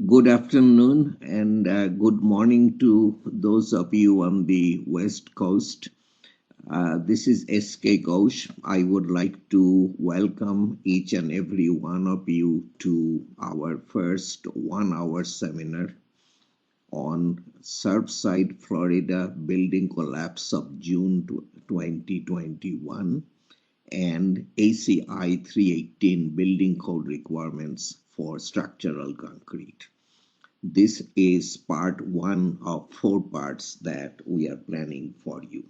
Good afternoon and good morning to those of you on the West Coast. This is SK Ghosh. I would like to welcome each and every one of you to our first 1 hour seminar on Surfside, Florida building collapse of June 2021 and ACI 318 building code requirements for structural concrete. This is part one of four parts that we are planning for you.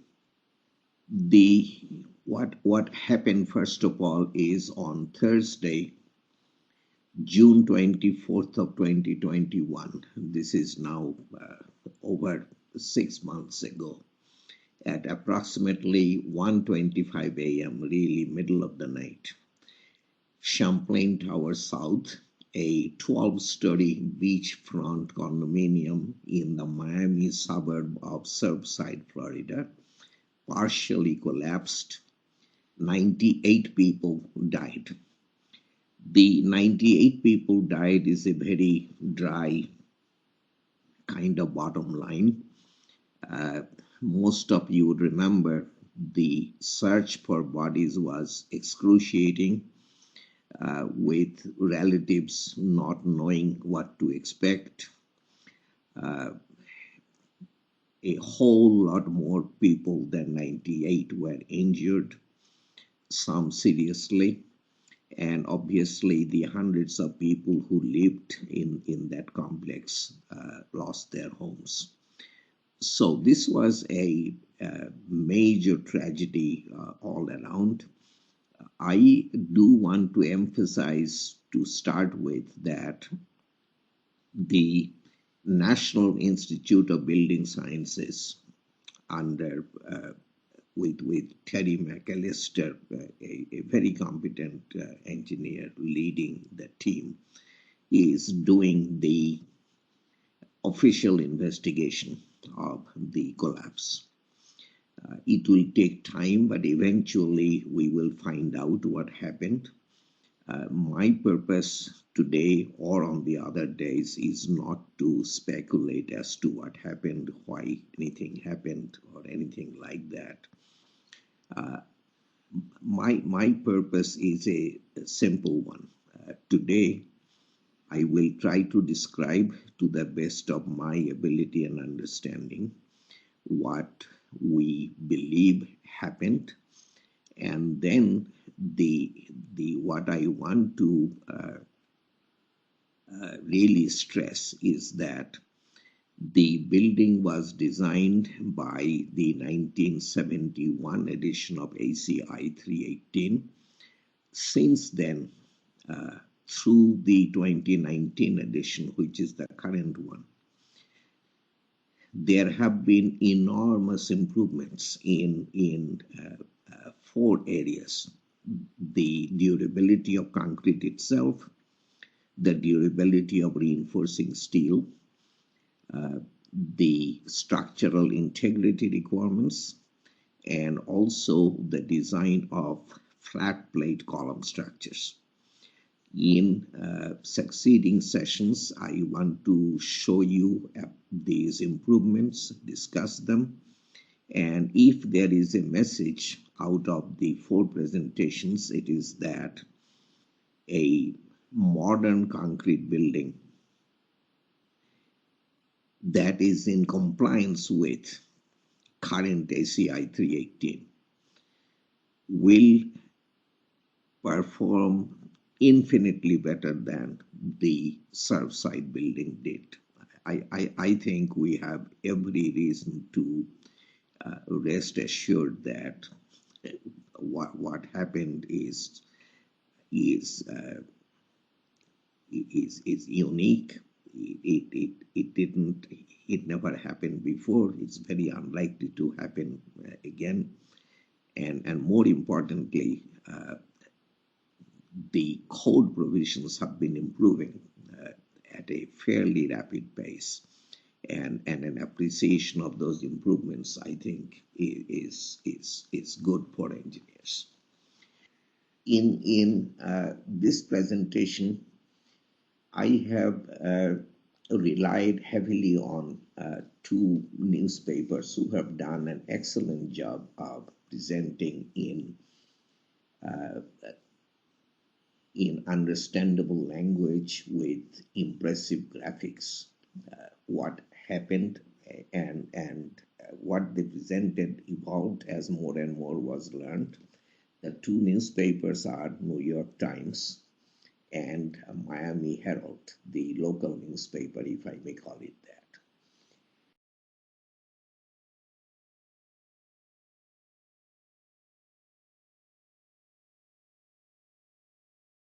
What happened first of all is on Thursday, June 24th of 2021. This is now over 6 months ago. At approximately 1:25 a.m., really middle of the night, Champlain Tower South, a 12-story beachfront condominium in the Miami suburb of Surfside, Florida, partially collapsed. 98 people died. The 98 people died is a very dry kind of bottom line. Most of you would remember the search for bodies was excruciating. With relatives not knowing what to expect. A whole lot more people than 98 were injured, some seriously, and obviously the hundreds of people who lived in that complex lost their homes. So this was a major tragedy all around. I do want to emphasize to start with that the National Institute of Building Sciences under with Terry McAllister, a very competent engineer leading the team, is doing the official investigation of the collapse. It will take time, but eventually we will find out what happened. My purpose today or on the other days is not to speculate as to what happened, why anything happened, or anything like that. My purpose is a simple one. Today, I will try to describe to the best of my ability and understanding what we believe happened, and then the what I want to really stress is that the building was designed by the 1971 edition of ACI 318. Since then, through the 2019 edition, which is the current one, there have been enormous improvements in four areas: the durability of concrete itself, the durability of reinforcing steel, the structural integrity requirements, and also the design of flat plate column structures. In succeeding sessions, I want to show you these improvements, discuss them, and if there is a message out of the four presentations, it is that a modern concrete building that is in compliance with current ACI 318 will perform infinitely better than the Surfside building did. I think we have every reason to rest assured that what happened is unique. It never happened before. It's very unlikely to happen again, and more importantly, the code provisions have been improving at a fairly rapid pace, and an appreciation of those improvements, I think, is good for engineers. In this presentation, I have relied heavily on two newspapers who have done an excellent job of presenting in understandable language with impressive graphics what happened and what they presented evolved as more and more was learned. The two newspapers are New York Times and Miami Herald, the local newspaper, if I may call it that.